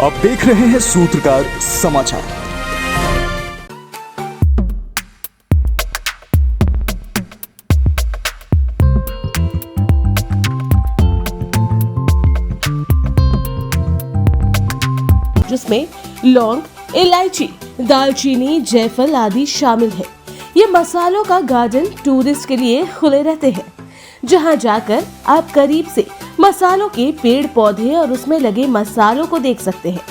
आप देख रहे हैं सूत्रकार समाचार। जिसमें लौंग, इलायची, दालचीनी, जायफल आदि शामिल है। ये मसालों का गार्डन टूरिस्ट के लिए खुले रहते हैं, जहां जाकर आप करीब से मसालों के पेड़ पौधे और उसमें लगे मसालों को देख सकते हैं।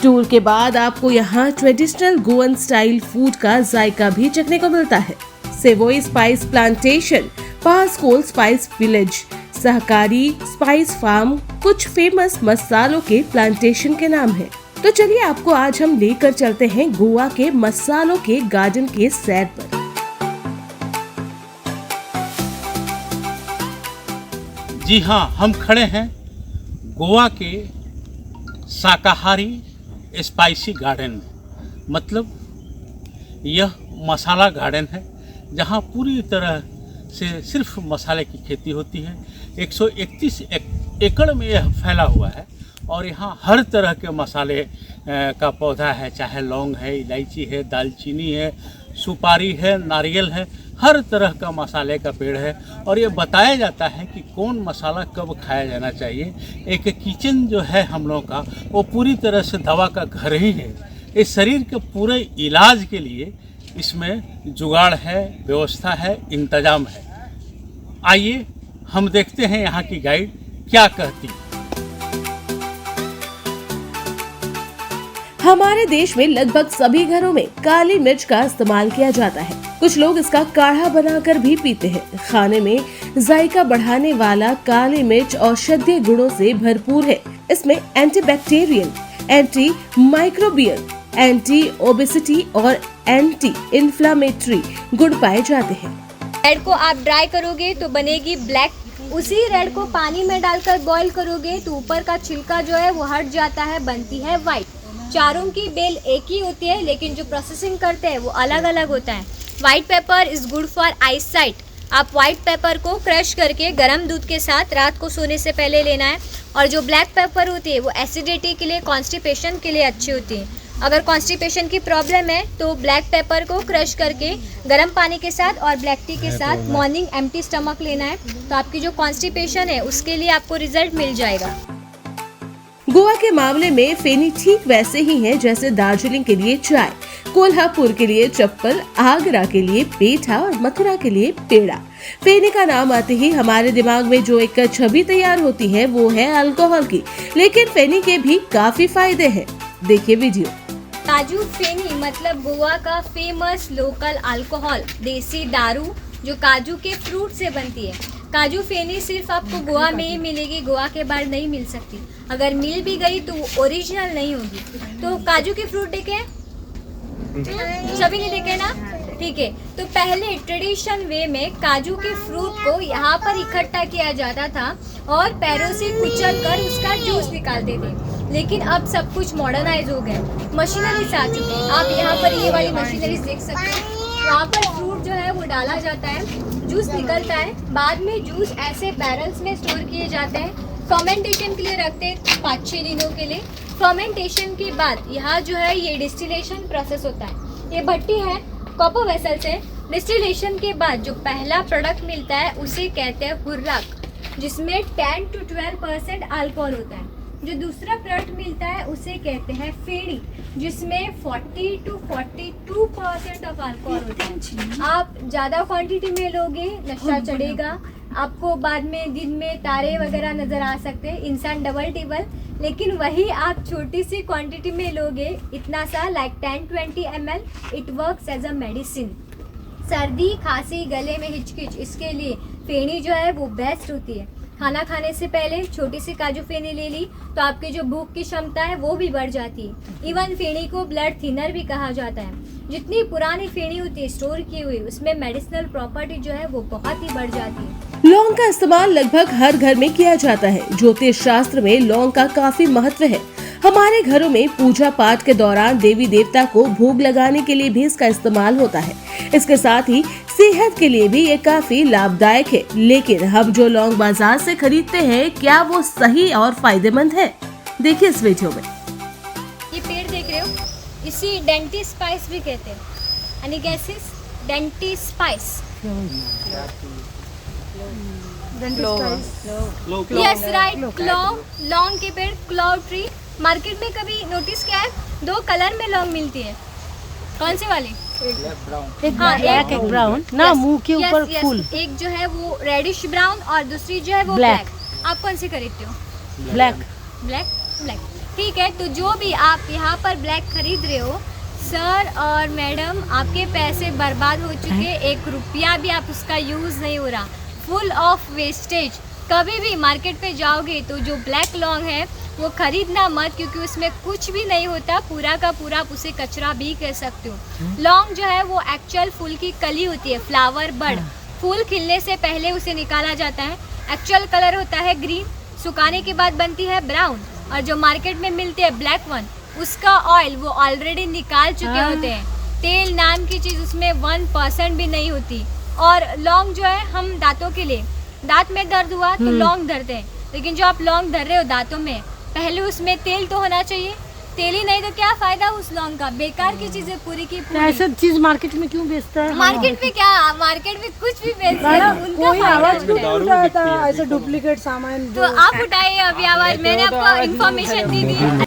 टूर के बाद आपको यहाँ ट्रेडिशनल गोवन स्टाइल फूड का जायका भी चखने को मिलता है। सेवोई स्पाइस प्लांटेशन, पासकोल स्पाइस विलेज, सहकारी स्पाइस फार्म कुछ फेमस मसालों के प्लांटेशन के नाम है। तो चलिए आपको आज हम लेकर चलते हैं गोवा के मसालों के गार्डन के सैर पर। जी हाँ, हम खड़े हैं गोवा के शाकाहारी स्पाइसी गार्डन में। मतलब यह मसाला गार्डन है जहाँ पूरी तरह से सिर्फ मसाले की खेती होती है। 131 एकड़ में यह फैला हुआ है और यहाँ हर तरह के मसाले का पौधा है, चाहे लौंग है, इलायची है, दालचीनी है, सुपारी है, नारियल है, हर तरह का मसाले का पेड़ है। और ये बताया जाता है कि कौन मसाला कब खाया जाना चाहिए। एक किचन जो है हम लोगों का, वो पूरी तरह से दवा का घर ही है। इस शरीर के पूरे इलाज के लिए इसमें जुगाड़ है, व्यवस्था है, इंतजाम है। आइए हम देखते हैं यहाँ की गाइड क्या कहती है। हमारे देश में लगभग सभी घरों में काली मिर्च का इस्तेमाल किया जाता है। कुछ लोग इसका काढ़ा बनाकर भी पीते हैं। खाने में जायका बढ़ाने वाला काली मिर्च औषधीय गुणों से भरपूर है। इसमें antibacterial, anti microbial, anti obesity और एंटी इन्फ्लामेटरी गुण पाए जाते हैं। रेड को आप ड्राई करोगे तो बनेगी ब्लैक। उसी रेड को पानी में डालकर बॉईल करोगे तो ऊपर का छिलका जो है वो हट जाता है, बनती है व्हाइट। चारों की बेल एक ही होती है, लेकिन जो प्रोसेसिंग करते हैं वो अलग अलग होता है। White paper is good for I site. आप व्हाइट पेपर को क्रश करके गर्म दूध के साथ रात को सोने से पहले लेना है। और जो ब्लैक पेपर होती है वो एसिडिटी के लिए, कॉन्स्टिपेशन के लिए अच्छी होती है। अगर कॉन्स्टिपेशन की प्रॉब्लम है तो ब्लैक पेपर को क्रश करके गर्म पानी के साथ और ब्लैक टी के साथ मॉर्निंग एम्प्टी स्टमक लेना है, तो आपकी जो कॉन्स्टिपेशन है उसके लिए आपको रिजल्ट मिल जाएगा। गोवा के मामले में फेनी ठीक वैसे ही है जैसे दार्जिलिंग के लिए चाय, कोल्हापुर के लिए चप्पल, आगरा के लिए पेठा और मथुरा के लिए पेड़ा। फेनी का नाम आते ही हमारे दिमाग में जो एक छवि तैयार होती है वो है अल्कोहल की, लेकिन फेनी के भी काफी फायदे हैं। देखिए वीडियो। काजू फेनी मतलब गोवा का फेमस लोकल अल्कोहल, देसी दारू जो काजू के फ्रूट से बनती है। काजू फेनी सिर्फ आपको गोवा में ही मिलेगी, गोवा के बाहर नहीं मिल सकती। अगर मिल भी गई तो वो ओरिजिनल नहीं होगी। तो काजू के फ्रूट देखे सभी ने देखे ना, ठीक है। तो पहले ट्रेडिशन वे में काजू के फ्रूट को यहाँ पर इकट्ठा किया जाता था और पैरों से कुचल कर उसका जूस निकालते थे। लेकिन अब सब कुछ मॉडर्नाइज हो गया, मशीनरीज आ चुकी है। आप यहाँ पर ये वाली मशीनरीज देख सकते हैं। वहाँ पर फ्रूट जो है वो डाला जाता है, जूस निकलता है। बाद में जूस ऐसे बैरल्स में स्टोर किए जाते हैं, फर्मेंटेशन के लिए रखते हैं 5-6 दिनों के लिए। फर्मेंटेशन के बाद यहाँ जो है ये डिस्टिलेशन प्रोसेस होता है। ये भट्टी है, कॉपर वेसल से। डिस्टिलेशन के बाद जो पहला प्रोडक्ट मिलता है उसे कहते हैं हुर्राक, जिसमें 10 to 12% अल्कोहल होता है। जो दूसरा प्रोडक्ट मिलता है उसे कहते हैं फेनी, जिसमें 40 to 42% ऑफ अल्कोहल होता है। आप ज़्यादा क्वांटिटी में लोगे नशा चढ़ेगा, आपको बाद में दिन में तारे वगैरह नज़र आ सकते हैं, इंसान डबल टेबल। लेकिन वही आप छोटी सी क्वांटिटी में लोगे, इतना सा like 10-20 ml, it works as a medicine. सर्दी, खांसी, गले में हिचकिच, इसके लिए फेनी जो है वो बेस्ट होती है। खाना खाने से पहले छोटी सी काजू फेनी ले ली तो आपकी जो भूख की क्षमता है वो भी बढ़ जाती है। इवन फेनी को ब्लड थिनर भी कहा जाता है। जितनी पुरानी फेनी होती है स्टोर की हुई, उसमें मेडिसिनल प्रॉपर्टी जो है वो बहुत ही बढ़ जाती है। लौंग का इस्तेमाल लगभग हर घर में किया जाता है। ज्योतिष शास्त्र में लौंग का काफी महत्व है। हमारे घरों में पूजा पाठ के दौरान देवी देवता को भोग लगाने के लिए भी इसका इस्तेमाल होता है। इसके साथ ही सेहत के लिए भी ये काफी लाभदायक है। लेकिन हम जो लौंग बाजार से खरीदते हैं, क्या वो सही और फायदेमंद है? देखिए इस वीडियो में। इसी डेंटी स्पाइस भी कहते हैं. Any guesses? Dainty spice. Yes right. Clove, लौंग के पेड़, क्लोव ट्री. मार्केट में कभी नोटिस किया है 2 कलर में लौंग मिलती है. कौन से वाले? एक ब्लैक एक ब्राउन ना, मुंह के ऊपर फूल. एक जो है वो रेडिश ब्राउन और दूसरी जो है वो ब्लैक. आप कौन से खरीदते हो? ब्लैक. ब्लैक. ब्लैक. ठीक है. तो जो भी आप यहाँ पर ब्लैक खरीद रहे हो, सर और मैडम, आपके पैसे बर्बाद हो चुके. 1 रुपया भी आप उसका यूज़ नहीं हो रहा. Full of wastage. कभी भी मार्केट पे जाओगे तो जो ब्लैक लौंग है वो खरीदना मत, क्योंकि उसमें कुछ भी नहीं होता. पूरा का पूरा आप उसे कचरा भी कह सकते हो. लौंग जो है वो एक्चुअल फूल की कली होती है, फ्लावर बड. फूल खिलने से पहले उसे निकाला जाता है. एक्चुअल कलर होता है ग्रीन, सुखाने के बाद बनती है ब्राउन. और जो मार्केट में मिलती है ब्लैक वन, उसका ऑयल वो ऑलरेडी निकाल चुके होते हैं. तेल नाम की चीज़ उसमें 1% भी नहीं होती. और लौंग जो है हम दांतों के लिए, दांत में दर्द हुआ तो लौंग धरते हैं. लेकिन जो आप लौंग धर रहे हो दांतों में, पहले उसमें तेल तो होना चाहिए. तेल ही नहीं तो क्या फायदा उस लौंग का? बेकार की चीजें पूरी की पूरी. ऐसा चीज मार्केट में क्यों बेचता है? मार्केट में क्या, मार्केट में कुछ भी बेचते हैं, उनका कोई फायदा आवाज होता है. क्यों उठाता है ऐसे डुप्लीकेट सामान? तो आप उठाइए अभी आवाज. मैंने आपको इन्फॉर्मेशन दी थी.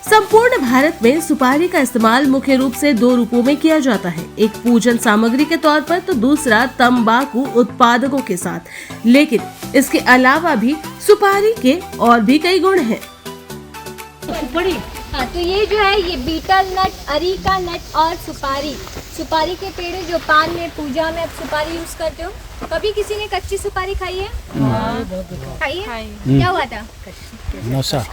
संपूर्ण भारत में सुपारी का इस्तेमाल मुख्य रूप से 2 रूपों में किया जाता है. एक पूजन सामग्री के तौर पर तो दूसरा तंबाकू उत्पादकों के साथ. लेकिन इसके अलावा भी सुपारी के और भी कई गुण हैं. सुपारी. हाँ, तो ये जो है ये बीटल नट, अरीका नट और सुपारी. सुपारी के पेड़ है जो पान में, पूजा में आप सुपारी यूज करते हो. कभी किसी ने कच्ची सुपारी खाई है? खाई है. क्या हुआ था? नशा.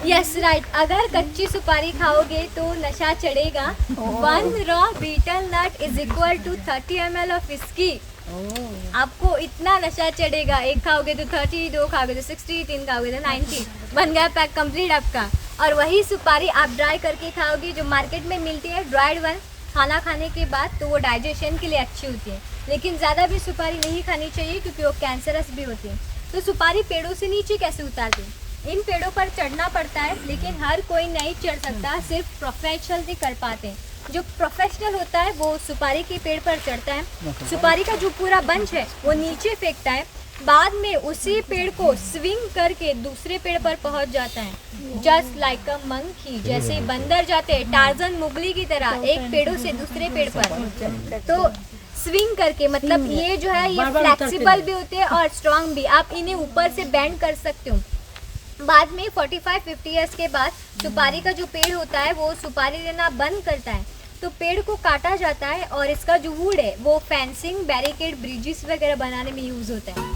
Yes right. अगर कच्ची सुपारी खाओगे तो नशा चढ़ेगा. 1 raw betel nut is equal to 30 ml of whisky. आपको इतना नशा चढ़ेगा. 1 खाओगे तो 30, 2 खाओगे तो 60, 3 खाओगे तो 90. बन गया पैक कंप्लीट आपका. और वही सुपारी आप ड्राई करके खाओगे जो मार्केट में मिलती है ड्राइड वन, खाना खाने के बाद, तो वो डाइजेशन के लिए अच्छी होती है. लेकिन ज़्यादा भी सुपारी नहीं खानी चाहिए क्योंकि वो कैंसरस भी होती है. तो सुपारी पेड़ों से नीचे कैसे उतारते हैं? इन पेड़ों पर चढ़ना पड़ता है, लेकिन हर कोई नहीं चढ़ सकता. सिर्फ प्रोफेशनल ही कर पाते हैं. जो प्रोफेशनल होता है वो सुपारी के पेड़ पर चढ़ता है. सुपारी का जो पूरा बंच है वो नीचे फेंकता है. बाद में उसी पेड़ को स्विंग करके दूसरे पेड़ पर पहुंच जाता है. Just like a monkey. जैसे बंदर जाते हैं टार्जन मुगली की तरह एक पेड़ों से दूसरे पेड़ पर, तो स्विंग करके, मतलब ये जो है ये फ्लेक्सिबल भी होते हैं और स्ट्रांग भी. आप इन्हें ऊपर से बेंड कर सकते हो. बाद में 45-50 ईयर्स के बाद सुपारी का जो पेड़ होता है वो सुपारी देना बंद करता है. तो पेड़ को काटा जाता है और इसका जो वुड है वो फेंसिंग, बैरिकेड, ब्रिजेस वगैरह बनाने में यूज होता है.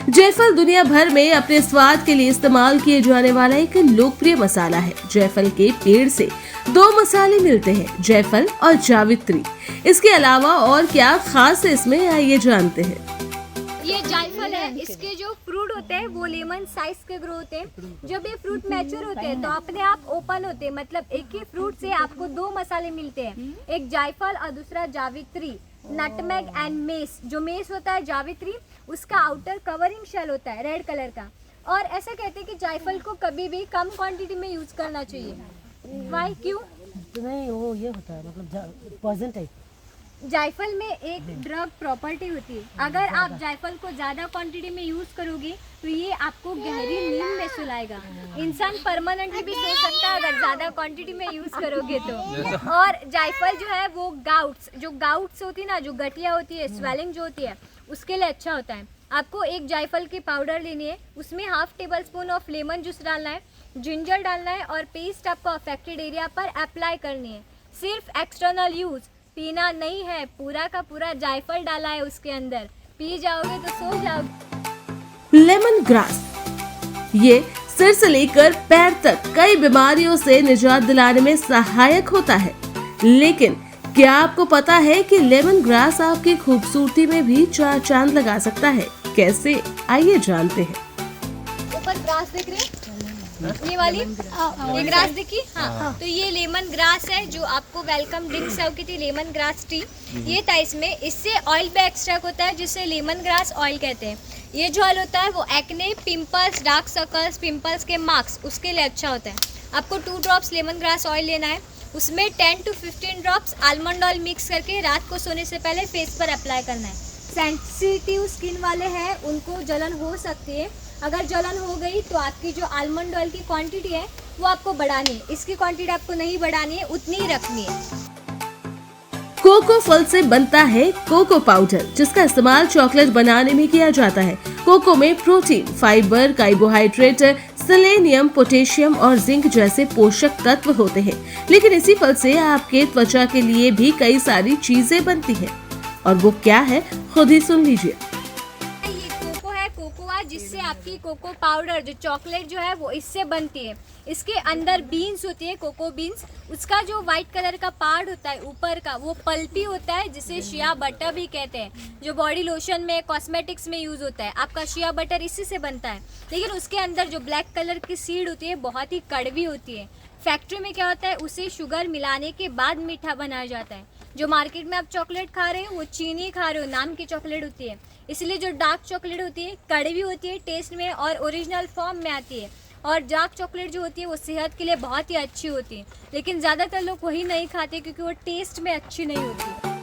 जायफल दुनिया भर में अपने स्वाद के लिए इस्तेमाल किए जाने वाला एक लोकप्रिय मसाला है. जायफल के पेड़ से 2 मसाले मिलते हैं, जायफल और जावित्री. इसके अलावा और क्या खास है इसमें, आइए जानते हैं. ये जायफल है, इसके जो फ्रूट होते हैं वो लेमन साइज के ग्रो होते हैं. जब ये फ्रूट मैच्योर होते हैं तो अपने आप ओपन होते हैं. मतलब एक ही फ्रूट से आपको 2 मसाले मिलते हैं, एक जायफल और दूसरा जावित्री. Nutmeg and mess. जो मेस होता है जावित्री, उसका आउटर कवरिंग शेल होता है रेड कलर का. और ऐसा कहते हैं कि जायफल को कभी भी कम क्वांटिटी में यूज करना चाहिए. वाई, क्यों? नहीं, वो ये होता है मतलब पॉइजन टाइप. जायफल में एक ड्रग प्रॉपर्टी होती है. अगर आप जायफल को ज़्यादा क्वांटिटी में यूज़ करोगे तो ये आपको गहरी नींद में सुलाएगा. इंसान परमानेंटली भी सो सकता है अगर ज़्यादा क्वांटिटी में यूज़ करोगे तो. और जायफल जो है वो गाउट्स होती है ना, जो गठिया होती है, स्वेलिंग जो होती है, उसके लिए अच्छा होता है. आपको एक जायफल की पाउडर लेनी है, उसमें 1/2 टेबलस्पून ऑफ लेमन जूस डालना है, जिंजर डालना है और पेस्ट आपको अफेक्टेड एरिया पर अप्लाई करनी है. सिर्फ एक्सटर्नल यूज़, पीना नहीं है. पूरा का पूरा जायफल डाला है उसके अंदर, पी जाओगे तो सो जाओगे. लेमन ग्रास, ये सिर से लेकर पैर तक कई बीमारियों से निजात दिलाने में सहायक होता है. लेकिन क्या आपको पता है कि लेमन ग्रास आपकी खूबसूरती में भी 4 चांद लगा सकता है? कैसे, आइए जानते हैं. ऊपर ग्रास दिख रही है, ये वाली, ये ग्रास देखी. हाँ, तो ये लेमन ग्रास है जो आपको वेलकम ड्रिंक सर्व की थी, लेमन ग्रास टी. ये था इसमें. इससे ऑयल भी एक्सट्रैक्ट होता है जिसे लेमन ग्रास ऑयल कहते हैं. ये जो ऑयल होता है वो acne, pimples, dark circles, pimples के मार्क्स, उसके लिए अच्छा होता है. आपको 2 ड्रॉप्स लेमन ग्रास ऑयल लेना है, उसमें 10 to 15 drops almond oil mix करके रात को सोने से पहले फेस पर अप्लाई करना है। सेंसिटिव स्किन वाले हैं उनको जलन हो सकती है, अगर जलन हो गई तो आपकी जो आलमंड ऑयल की क्वांटिटी है वो आपको बढ़ानी है, इसकी क्वांटिटी आपको नहीं बढ़ानी है, उतनी ही रखनी है। कोको फल से बनता है कोको पाउडर, जिसका इस्तेमाल चॉकलेट बनाने में किया जाता है। कोको में protein, fibre, carbohydrate, selenium, potassium और जिंक जैसे पोषक तत्व होते हैं। लेकिन इसी फल से आपके त्वचा के लिए भी कई सारी चीजें बनती हैं, और वो क्या है खुद ही सुन लीजिए। ये कोको है, कोकोआ, जिससे आपकी कोको पाउडर जो चॉकलेट जो है वो इससे बनती है। इसके अंदर बीन्स होती है, कोको बीन्स, उसका जो वाइट कलर का पार्ट होता है ऊपर का वो पल्पी होता है, जिसे शिया बटर भी कहते हैं, जो बॉडी लोशन में, कॉस्मेटिक्स में यूज़ होता है। आपका शिया बटर इसी से बनता है। लेकिन उसके अंदर जो ब्लैक कलर की सीड होती है बहुत ही कड़वी होती है। फैक्ट्री में क्या होता है, उसे शुगर मिलाने के बाद मीठा बनाया जाता है। जो मार्केट में आप चॉकलेट खा रहे हो वो चीनी खा रहे हो, नाम की चॉकलेट होती है। इसलिए जो डार्क चॉकलेट होती है कड़वी होती है टेस्ट में और ओरिजिनल फॉर्म में आती है, और डार्क चॉकलेट जो होती है वो सेहत के लिए बहुत ही अच्छी होती है। लेकिन ज़्यादातर लोग वही नहीं खाते क्योंकि वो टेस्ट में अच्छी नहीं होती।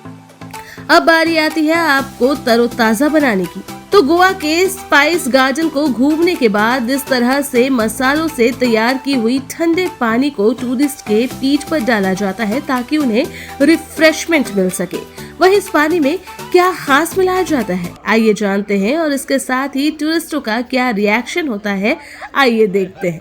अब बारी आती है आपको तरोताजा बनाने की। तो गोवा के स्पाइस गार्डन को घूमने के बाद इस तरह से मसालों से तैयार की हुई ठंडे पानी को टूरिस्ट के पीठ पर डाला जाता है ताकि उन्हें रिफ्रेशमेंट मिल सके। वहीं इस पानी में क्या खास मिलाया जाता है, आइए जानते हैं, और इसके साथ ही टूरिस्टों का क्या रिएक्शन होता है, आइए देखते हैं।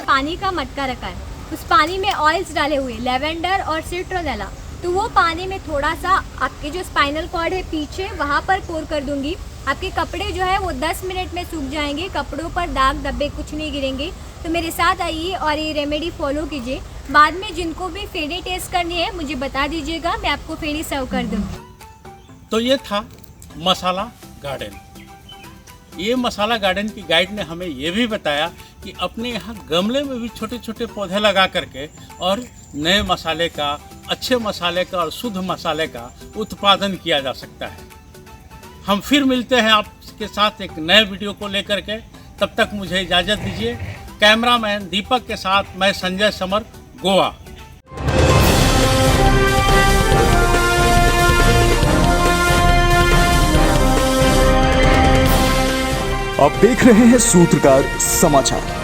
पानी का मटका रखा है, उस पानी में ऑयल्स डाले हुए, लेवेंडर और सिट्रोनेला। तो वो पानी में थोड़ा सा आपके जो स्पाइनल कॉर्ड है पीछे वहाँ पर पोर कर दूंगी। आपके कपड़े जो है वो 10 मिनट में सूख जाएंगे, कपड़ों पर दाग धब्बे कुछ नहीं गिरेंगे। तो मेरे साथ आइए और ये रेमेडी फॉलो कीजिए। बाद में जिनको भी फेनी टेस्ट करनी है मुझे बता दीजिएगा, मैं आपको फेनी सर्व कर दूँगी। तो ये था मसाला गार्डन। ये मसाला गार्डन की गाइड ने हमें ये भी बताया कि अपने यहाँ गमले में भी छोटे छोटे पौधे लगा करके और नए मसाले का, अच्छे मसाले का और शुद्ध मसाले का उत्पादन किया जा सकता है। हम फिर मिलते हैं आपके साथ एक नए वीडियो को लेकर के, तब तक मुझे इजाज़त दीजिए। कैमरामैन दीपक के साथ मैं संजय समर, गोवा। आप देख रहे हैं सूत्रकार समाचार।